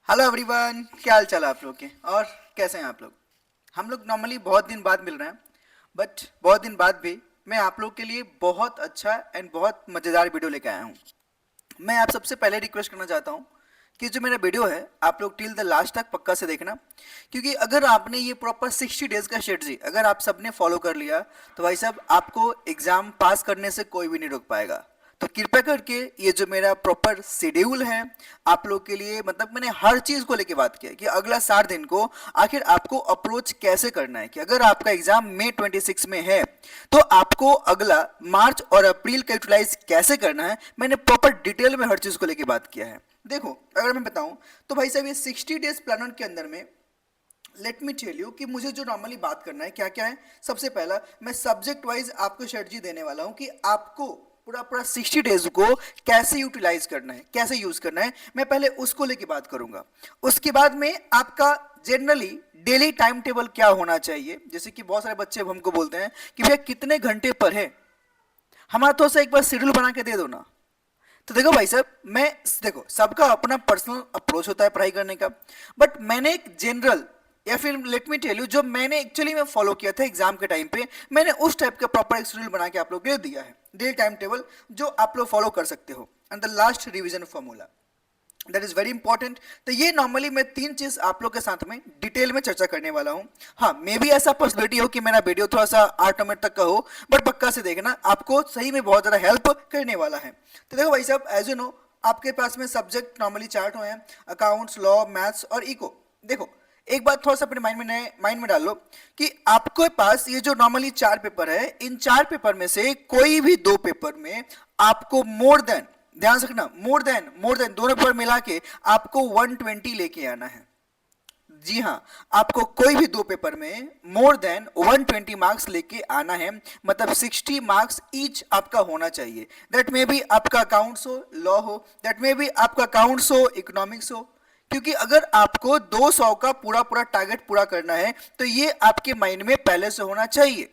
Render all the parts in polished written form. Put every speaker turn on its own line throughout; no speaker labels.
Hello everyone, क्या हाल चाल है आप लोग के और कैसे हैं आप लोग। हम लोग नॉर्मली बहुत दिन बाद मिल रहे हैं, बट बहुत दिन बाद भी मैं आप लोग के लिए बहुत अच्छा एंड बहुत मज़ेदार वीडियो लेके आया हूँ। मैं आप सबसे पहले रिक्वेस्ट करना चाहता हूँ कि जो मेरा वीडियो है आप लोग टिल द लास्ट तक पक्का से देखना, क्योंकि अगर आपने ये प्रॉपर 60 डेज का स्ट्रेटजी अगर आप सबने फॉलो कर लिया तो भाई साहब आपको एग्जाम पास करने से कोई भी नहीं रोक पाएगा। तो कृपया करके ये जो मेरा प्रॉपर शेड्यूल है आप लोग के लिए, मतलब मैंने हर चीज को लेके बात किया कि अगला 60 दिन को आखिर आपको अप्रोच कैसे करना है, कि अगर आपका एग्जाम मई 26 में है तो आपको अगला मार्च और अप्रैल का यूटिलाइज कैसे करना है। मैंने प्रॉपर डिटेल में हर चीज को लेके बात किया है। देखो अगर मैं बताऊं तो भाई साहब ये 60 डेज प्लानर के अंदर में लेट मी टेल यू कि मुझे जो नॉर्मली बात करना है क्या क्या है। सबसे पहला मैं सब्जेक्ट वाइज आपको स्ट्रेटजी देने वाला हूं कि आपको पूरा पूरा 60 डेज को कैसे यूटिलाइज करना है, कैसे यूज करना है। मैं पहले उसको लेके बात करूंगा। उसके बाद में आपका जनरली डेली टाइम टेबल क्या होना चाहिए। जैसे कि बहुत सारे बच्चे हमको बोलते हैं कि भैया कितने घंटे पढ़े, हमारा थोड़ा सा एक बार शेड्यूल बना के दे दो ना। तो देखो भाई साहब, मैं देखो सबका अपना पर्सनल अप्रोच होता है पढ़ाई करने का, बट मैंने एक जनरल या फिर लेट मी टेल यू जो मैंने एक्चुअली में फॉलो किया था एग्जाम के टाइम पे, मैंने उस टाइप का प्रॉपर एक शेड्यूल बना के आप लोग को दिया है, डेली टाइम टेबल जो आप लोग फॉलो कर सकते हो। And the last revision formula that is very important. तो ये नॉर्मली मैं 3 चीज आप लोग के साथ में डिटेल में चर्चा करने वाला हूँ। हाँ, मे भी ऐसा पॉसिबिलिटी हो कि मेरा वीडियो थोड़ा सा 8 मिनट तक का हो, बट पक्का से देखना आपको सही में बहुत ज्यादा हेल्प करने वाला है। तो देखो भाई साहब, एज यू नो आपके पास में सब्जेक्ट नॉर्मली 4 हैं, अकाउंट्स, लॉ, मैथ्स और इको। देखो एक बात थोड़ा सा अपने माइंड में डाल लो कि आपके पास ये जो नॉर्मली 4 पेपर है, इन 4 पेपर में से कोई भी 2 पेपर में आपको मोर देन, ध्यान रखना, मोर देन दोनों पेपर मिला के आपको 120 लेके आना है। जी हाँ, आपको कोई भी 2 पेपर में मोर देन 120 मार्क्स लेके आना है, मतलब 60 मार्क्स ईच आपका होना चाहिए। दैट मे बी आपका अकाउंट्स हो, लॉ हो, दैट मे बी आपका अकाउंट्स हो, इकोनॉमिक्स हो। क्योंकि अगर आपको 200 का पूरा पूरा टारगेट पूरा करना है तो ये आपके माइंड में पहले से होना चाहिए,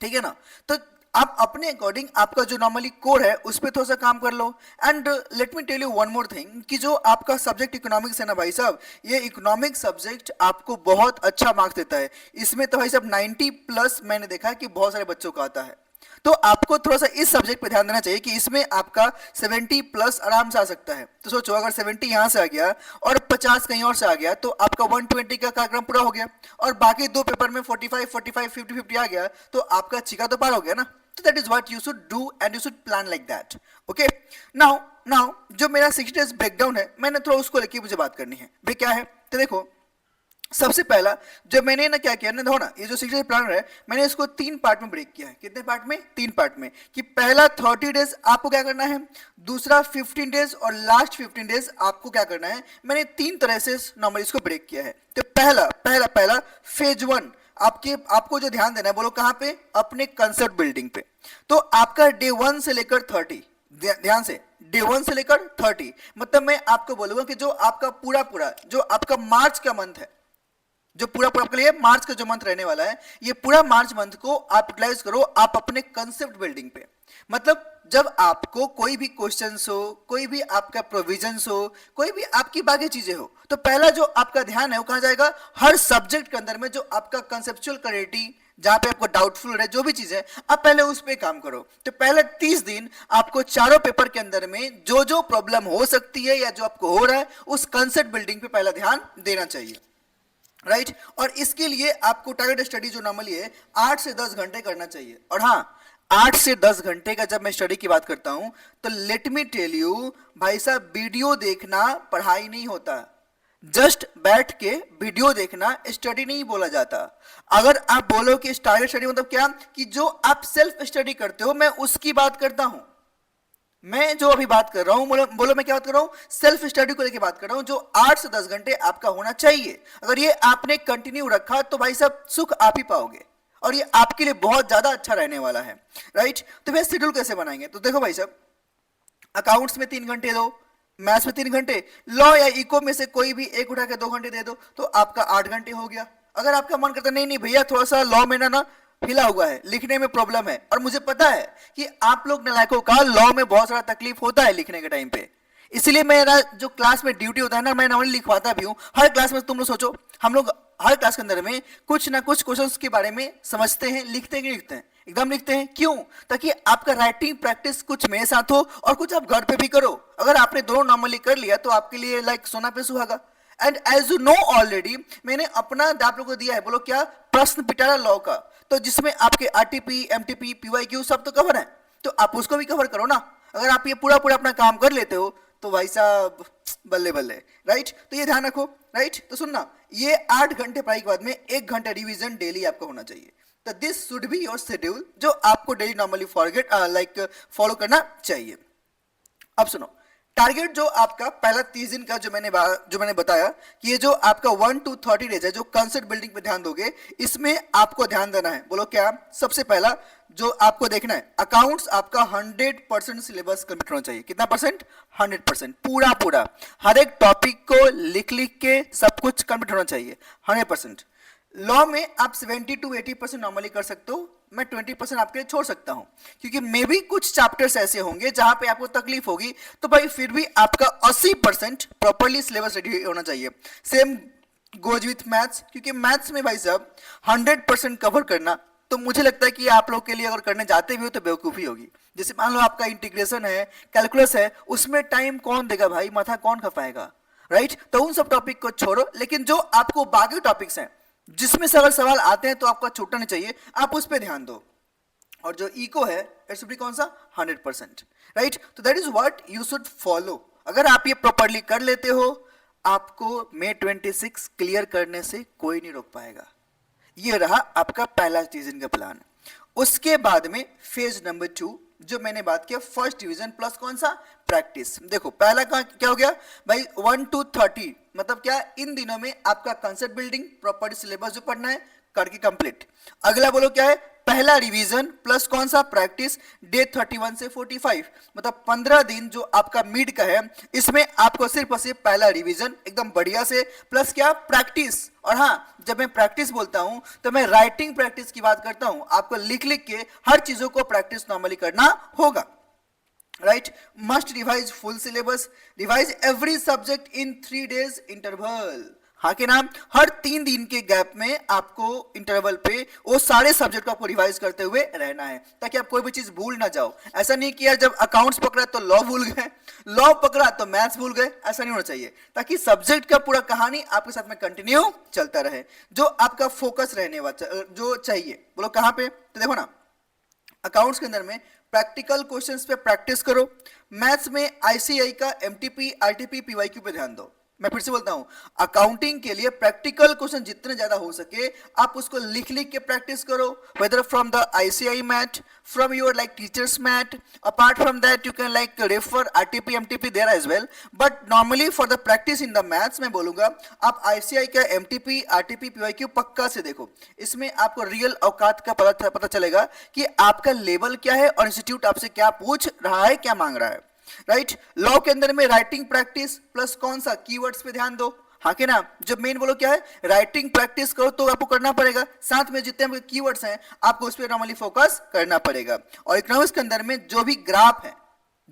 ठीक है ना। तो आप अपने अकॉर्डिंग आपका जो नॉर्मली कोर है उस पर थोड़ा सा काम कर लो। And let me tell you one more thing कि जो आपका सब्जेक्ट इकोनॉमिक्स है ना भाई साहब, ये इकोनॉमिक सब्जेक्ट आपको बहुत अच्छा मार्क्स देता है। इसमें तो भाई साहब 90 प्लस मैंने देखा है कि बहुत सारे बच्चों का आता है। तो आपको थोड़ा सा इस सब्जेक्ट पे ध्यान देना चाहिए कि इसमें आपका 70 प्लस आराम से आ सकता है। तो सोचो अगर 70 यहां से आ गया और 50 कहीं और से आ गया तो आपका 120 का कार्यक्रम पूरा हो गया, और बाकी 2 पेपर में 45 45 50 50 आ गया तो आपका चिका तो पार हो गया ना। तो that is what you should do and you should plan like that. Okay, now now जो मेरा 60 डेज ब्रेकडाउन है मैंने थोड़ा उसको लेके मुझे बात करनी है भाई। क्या है तो देखो, सबसे पहला जब मैंने ना क्या किया ना, देखो ना ये जो 60 प्लानर है मैंने इसको 3 पार्ट में ब्रेक किया है। कितने पार्ट में? 3 पार्ट में। कि पहला 30 डेज आपको क्या करना है, दूसरा 15 डेज और लास्ट 15 डेज आपको क्या करना है। मैंने 3 तरह से नॉर्मली इसको ब्रेक किया है। तो पहला पहला पहला फेज 1 आपको जो ध्यान देना है, बोलो कहां पे? अपने कंसेप्ट बिल्डिंग पे। तो आपका डे 1 से लेकर 30, ध्यान से, डे 1 से लेकर 30, मतलब मैं आपको बोलूंगा कि जो आपका पूरा पूरा जो आपका मार्च का मंथ है, जो पूरा पूरा आपके लिए मार्च का जो मंथ रहने वाला है, ये पूरा मार्च मंथ को आप यूटिलाइज करो आप अपने कंसेप्ट बिल्डिंग पे। मतलब जब आपको कोई भी क्वेश्चंस हो, कोई भी आपका प्रोविजंस हो, कोई भी आपकी बाकी चीजें हो, तो पहला जो आपका ध्यान है वो कहां जाएगा? हर सब्जेक्ट के अंदर में जो आपका कंसेप्चुअल क्लैरिटी, जहां पे आपको डाउटफुल है जो भी चीज है, आप पहले उस पे काम करो। तो पहले 30 दिन आपको चारों पेपर के अंदर में जो जो प्रॉब्लम हो सकती है या जो आपको हो रहा है उस कंसेप्ट बिल्डिंग पे पहला ध्यान देना चाहिए, राइट। और इसके लिए आपको टारगेट स्टडी जो नॉर्मली है 8 से 10 घंटे करना चाहिए। और हाँ, 8 से 10 घंटे का जब मैं स्टडी की बात करता हूं तो लेट मी टेल यू भाई साहब, वीडियो देखना पढ़ाई नहीं होता। जस्ट बैठ के वीडियो देखना स्टडी नहीं बोला जाता। अगर आप बोलो कि टारगेट स्टडी मतलब क्या, कि जो आप सेल्फ स्टडी करते हो, मैं उसकी बात करता हूं। मैं जो अभी बात कर रहा हूं, बोलो मैं क्या बात कर रहा हूं? सेल्फ स्टडी को लेकर बात कर रहा हूं, जो 8 से 10 घंटे आपका होना चाहिए। अगर ये आपने कंटिन्यू रखा तो भाई साहब सुख आप ही पाओगे, और ये आपके लिए बहुत ज्यादा अच्छा रहने वाला है, राइट। तो फिर शेड्यूल कैसे बनाएंगे? तो देखो भाई साहब, अकाउंट्स में 3 घंटे दो, मैथ्स में 3 घंटे, लॉ या इको में से कोई भी एक उठा के 2 घंटे दे दो, तो आपका 8 घंटे हो गया। अगर आपका मन करता नहीं नहीं भैया थोड़ा सा लॉ में ना हिला हुआ है, लिखने में प्रॉब्लम है, और मुझे पता है कि आप लोग नालायकों का लॉ में बहुत सारा तकलीफ होता है लिखने के टाइम पे, इसलिए मेरा जो क्लास में ड्यूटी होता है ना, मैं नॉर्मली लिखवाता भी हूँ हर क्लास में। तुम लोग सोचो, हम लोग हर क्लास के अंदर में कुछ ना कुछ क्वेश्चंस के बारे में समझते हैं, लिखते हैं कि लिखते हैं, एकदम लिखते हैं। क्यों? ताकि आपका राइटिंग प्रैक्टिस कुछ मेरे साथ हो और कुछ आप घर पे भी करो। अगर आपने दोनों नॉर्मली कर लिया तो आपके लिए लाइक सोना पे सुहागा। And as you know already, मैंने अपना आप लोगों को दिया है, बोलो क्या, प्रश्न पिटारा लॉ का, तो जिसमें आपके आरटीपी, एमटीपी, पीवाईक्यू सब तो कवर है, तो आप उसको भी कवर करो ना। अगर आप ये पूरा पूरा अपना काम कर लेते हो तो भाई साहब बल्ले बल्ले, राइट। तो ये ध्यान रखो, राइट। तो सुनना, ये 8 घंटे पढ़ाई के बाद में 1 घंटा रिवीजन डेली आपका होना चाहिए। तो this should be your schedule, जो आपको daily normally forget like follow करना चाहिए। अब सुनो, टारगेट जो आपका पहला 30 दिन का जो मैंने बताया कि ये जो आपका 1 to 30 डेज है, जो कंसेप्ट बिल्डिंग पे ध्यान दोगे, इसमें आपको ध्यान देना है। बोलो क्या? सबसे पहला जो आपको देखना है, अकाउंट्स आपका 100% सिलेबस कंप्लीट होना चाहिए। कितना परसेंट? 100%, पूरा पूरा, हर एक टॉपिक को लिख लिख के सब कुछ कंप्लीट होना चाहिए 100%। लॉ में आप 70 to 80% नॉर्मली कर सकते हो, मैं 20% आपके लिए छोड़ सकता हूं, क्योंकि मे भी कुछ चैप्टर्स ऐसे होंगे जहां पे आपको तकलीफ होगी, तो भाई फिर भी आपका 80% प्रॉपर्ली सिलेबस रेडी होना चाहिए। सेम गोज विथ मैथ्स, क्योंकि मैथ्स में भाई साहब 100% कवर करना, तो मुझे लगता है कि आप लोग के लिए अगर करने जाते भी हो तो बेवकूफ़ी होगी। जैसे मान लो आपका इंटीग्रेशन है, कैलकुलस है, उसमें टाइम कौन देगा भाई, माथा कौन खपाएगा, राइट। तो उन सब टॉपिक को छोड़ो, लेकिन जो आपको बाकी टॉपिक्स हैं जिसमें से अगर सवाल आते हैं तो आपका छूटना नहीं चाहिए, आप उस पर ध्यान दो। और जो इको है इट्स बी कौन सा? 100%, राइट। तो that is what you should follow. अगर आप ये प्रॉपर्ली कर लेते हो, आपको May 26 क्लियर करने से कोई नहीं रोक पाएगा। ये रहा आपका पहला सीजन का प्लान। उसके बाद में फेज नंबर 2, जो मैंने बात किया, फर्स्ट डिवीजन प्लस कौन सा? प्रैक्टिस। देखो पहला क्या हो गया भाई, 1 to 30, मतलब क्या, इन दिनों में आपका कंसेप्ट बिल्डिंग, प्रॉपर्टी सिलेबस जो पढ़ना है करके कंप्लीट। अगला बोलो क्या है? पहला रिवीजन प्लस कौन सा? प्रैक्टिस, डे 31 से 45, मतलब 15 दिन जो आपका मिड का है, इसमें आपको सिर्फ और सिर्फ पहला रिवीजन एकदम बढ़िया से, प्लस क्या? प्रैक्टिस। और हाँ, जब मैं प्रैक्टिस बोलता हूं तो मैं राइटिंग प्रैक्टिस की बात करता हूं। आपको लिख लिख के हर चीजों को प्रैक्टिस नॉर्मली करना होगा, right. Must revise full syllabus, revise every subject in 3 days interval. हाँ के नाम, हर 3 दिन के गैप में आपको इंटरवल पे वो सारे सब्जेक्ट को आपको रिवाइज करते हुए रहना है, ताकि आप कोई भी चीज भूल ना जाओ। ऐसा नहीं कि यार जब अकाउंट्स पकड़ा तो लॉ भूल गए, लॉ पकड़ा तो मैथ्स भूल गए, ऐसा नहीं होना चाहिए। ताकि सब्जेक्ट का पूरा कहानी आपके साथ में कंटिन्यू चलता रहे, जो आपका फोकस रहने वाला जो चाहिए। बोलो कहाँ पे? तो देखो ना, अकाउंट्स के अंदर में प्रैक्टिकल क्वेश्चंस पे प्रैक्टिस करो। मैथ्स में आईसीआई का एमटीपी, आरटीपी, पीवाईक्यू पे ध्यान दो। मैं फिर से बोलता हूं, अकाउंटिंग के लिए प्रैक्टिकल क्वेश्चन जितने ज्यादा हो सके आप उसको लिख लिख के प्रैक्टिस करो, whether from the ICI math, from your like teachers math. Apart from that you can like refer RTP, MTP there as well, but normally for the practice in the maths मैं बोलूंगा आप ICI का MTP, RTP, PYQ पक्का से देखो। इसमें आपको real औकात का पता चलेगा कि आपका लेवल क्या है और इंस्टीट्यूट आपसे क्या पूछ रहा है, क्या मांग रहा है, राइट। लॉ के अंदर में राइटिंग प्रैक्टिस प्लस कौन सा? कीवर्ड्स पे ध्यान दो। हाँ के ना, जब मेन बोलो क्या है, राइटिंग प्रैक्टिस करो तो आपको करना पड़ेगा, साथ में जितने कीवर्ड्स हैं आपको उस पर नॉर्मली फोकस करना पड़ेगा। और इकोनॉमिक्स के अंदर में जो भी ग्राफ है,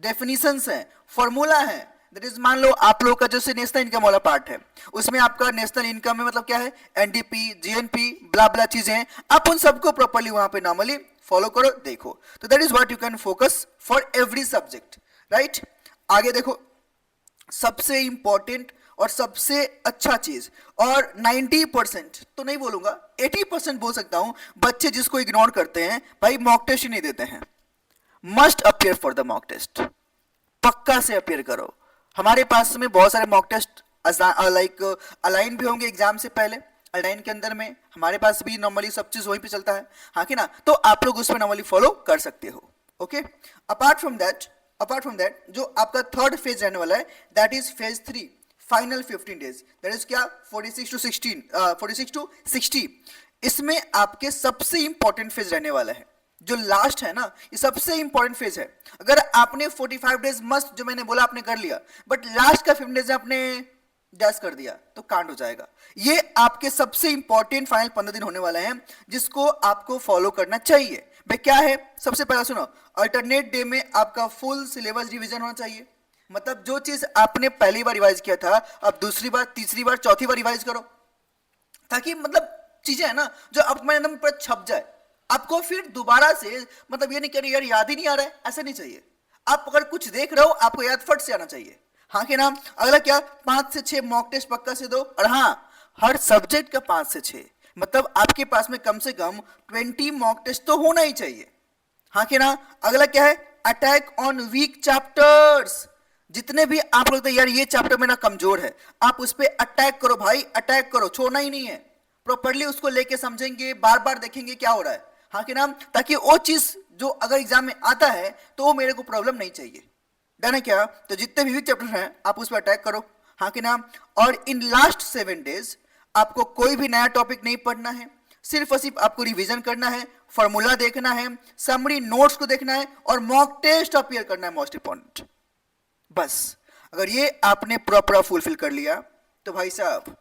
डेफिनेशंस है, फॉर्मूला है, दैट इज, मान लो आप लोगों का जैसे नेशनल इनकम वाला पार्ट है, उसमें आपका नेशनल इनकम में मतलब क्या है, एनडीपी, जीएनपी, ब्ला ब्ला चीजें हैं, आप उन सबको प्रॉपर्ली वहां पे नॉर्मली फॉलो करो, देखो। तो that is what you can focus for every subject, right. आगे देखो, सबसे इंपॉर्टेंट और सबसे अच्छा चीज, और 90% तो नहीं बोलूंगा, 80% बोल सकता हूं, बच्चे जिसको इग्नोर करते हैं भाई, मॉक टेस्ट ही नहीं देते हैं। Must appear for the mock test, पक्का से अपियर करो। हमारे पास में बहुत सारे मॉक टेस्ट लाइक अलाइन भी होंगे एग्जाम से पहले, अलाइन के अंदर में हमारे पास भी नॉर्मली सब चीज वहीं पे चलता है, हाँ कि ना, तो आप लोग उसमें नॉर्मली फॉलो कर सकते हो, ओके। अपार्ट फ्रॉम दैट जो आपका थर्ड फेज रहने वाला है, that is phase 3, final 15 days, that is क्या, 46 to 60। इसमें आपके सबसे इंपॉर्टेंट फेज रहने वाला है, जो लास्ट है ना, ये सबसे इंपॉर्टेंट फेज है। अगर आपने 45 डेज मस्त जो मैंने बोला आपने कर लिया, बट लास्ट का 15 डेज आपने डैश कर दिया तो कांड हो जाएगा। ये आपके सबसे इंपॉर्टेंट फाइनल 15 दिन होने वाले हैं, जिसको आपको फॉलो करना चाहिए। भाई क्या है, सबसे पहला सुनो, अल्टरनेट डे में आपका फुल सिलेबस रिवीजन होना चाहिए। मतलब जो चीज आपने पहली बार रिवाइज किया था, अब दूसरी बार, तीसरी बार, चौथी बार रिवाइज करो, ताकि मतलब चीजें है ना जो अब तुम्हारे एकदम पूरा छप जाए। आपको फिर दोबारा से मतलब ये नहीं कह रही यार याद ही नहीं आ रहा है, ऐसा नहीं चाहिए। आप अगर कुछ देख रहे हो आपको याद फट से आना चाहिए। हाँ कि ना? अगला क्या, 5 से 6 मॉक टेस्ट पक्का से दो, और हाँ हर सब्जेक्ट का 5 से 6, मतलब आपके पास में कम से कम 20 मॉक टेस्ट तो होना ही चाहिए। हाँ कि ना? अगला क्या है, अटैक ऑन वीक चैप्टर्स। जितने भी आप लोग यार ये चैप्टर मेरा कमजोर है, आप उस पर अटैक करो भाई, अटैक करो, छोड़ना ही नहीं है। प्रॉपर्ली उसको लेके समझेंगे, बार बार देखेंगे क्या हो रहा है। हाँ कि ना? ताकि वो चीज जो अगर एग्जाम में आता है तो वो मेरे को प्रॉब्लम नहीं चाहिए। डन है क्या? तो जितने भी चैप्टर हैं आप उस पर अटैक करो। हाँ कि ना? और इन लास्ट 7 डेज आपको कोई भी नया टॉपिक नहीं पढ़ना है, सिर्फ और सिर्फ आपको रिवीजन करना है, फॉर्मूला देखना है, समरी नोट्स को देखना है, और मॉक टेस्ट अपीयर करना है, मोस्ट इंपॉर्टेंट। बस अगर ये आपने प्रॉपर फुलफिल कर लिया तो भाई साहब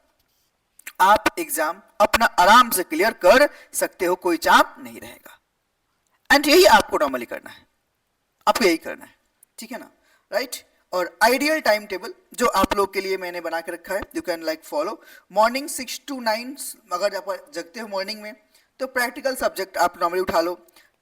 आप एग्जाम अपना आराम से क्लियर कर सकते हो, कोई चाप नहीं रहेगा। एंड यही आपको नॉर्मली करना है, आपको यही करना है, ठीक है ना? राइट? और आइडियल टाइम टेबल जो आप लोग के लिए मैंने बना के रखा है, you can like follow. Morning 6 to 9 अगर आप जगते हो मॉर्निंग में तो प्रैक्टिकल सब्जेक्ट आप नॉर्मली उठा लो,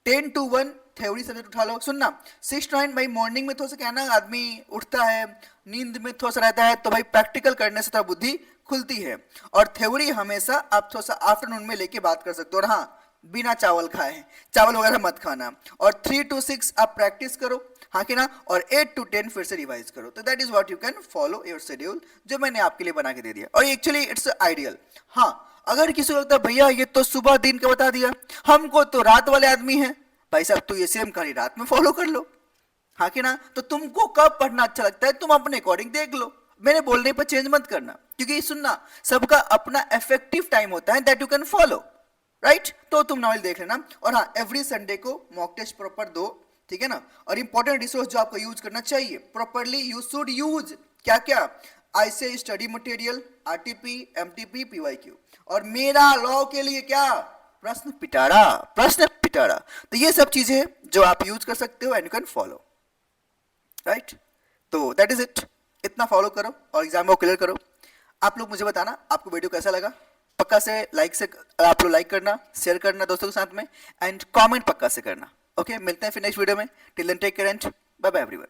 10 to 1 थ्योरी सब्जेक्ट उठा लो। सुनना, 6 to 9 भाई मॉर्निंग में थोड़ा सा क्या ना आदमी उठता है, नींद में थोड़ा सा रहता है, तो भाई प्रैक्टिकल करने से थोड़ा बुद्धि खुलती है। और थ्योरी हमेशा आप थोड़ा सा आफ्टरनून में लेके बात कर सकते हो, और हाँ बिना चावल खाए, चावल वगैरह मत खाना। और 3 to 6 आप प्रैक्टिस करो, हाँ कि ना? और 8 to 10 फिर से रिवाइज करो। तो that is what you can follow your schedule, जो मैंने आपके लिए बना के दे दिया। और एक्चुअली इट्स आइडियल। हाँ, अगर किसी को लगता है भैया ये तो सुबह दिन का बता दिया, हमको तो रात वाले आदमी है, भाई साहब तो ये सेम कहानी रात में फॉलो कर लो। हाँ कि ना? तो तुमको कब पढ़ना अच्छा लगता है तुम अपने अकॉर्डिंग देख लो, मेरे बोलने पर चेंज मत करना, क्योंकि सुनना सबका अपना इफेक्टिव टाइम होता है that you can follow. Right? तो तुम नॉवेल देख लेना। और हाँ, एवरी संडे को मॉक टेस्ट प्रॉपर दो, ठीक है ना? और इंपॉर्टेंट रिसोर्स जो आपको यूज करना चाहिए प्रॉपरली, यू शुड यूज क्या क्या, ऐसे study material, RTP, MTP, PYQ, और मेरा लॉ के लिए क्या, प्रश्न पिटारा, प्रश्न पिटारा। तो ये सब चीजें हैं जो आप यूज कर सकते हो and you can follow. Right? तो दैट इज इट, इतना फॉलो करो और एग्जाम को क्लियर करो। आप लोग मुझे बताना आपको वीडियो कैसा लगा, पक्का से लाइक से आप लोग लाइक करना, शेयर करना दोस्तों के साथ में, एंड कमेंट पक्का से करना। ओके, मिलते हैं फिर नेक्स्ट वीडियो में। Till then take care and bye bye everyone.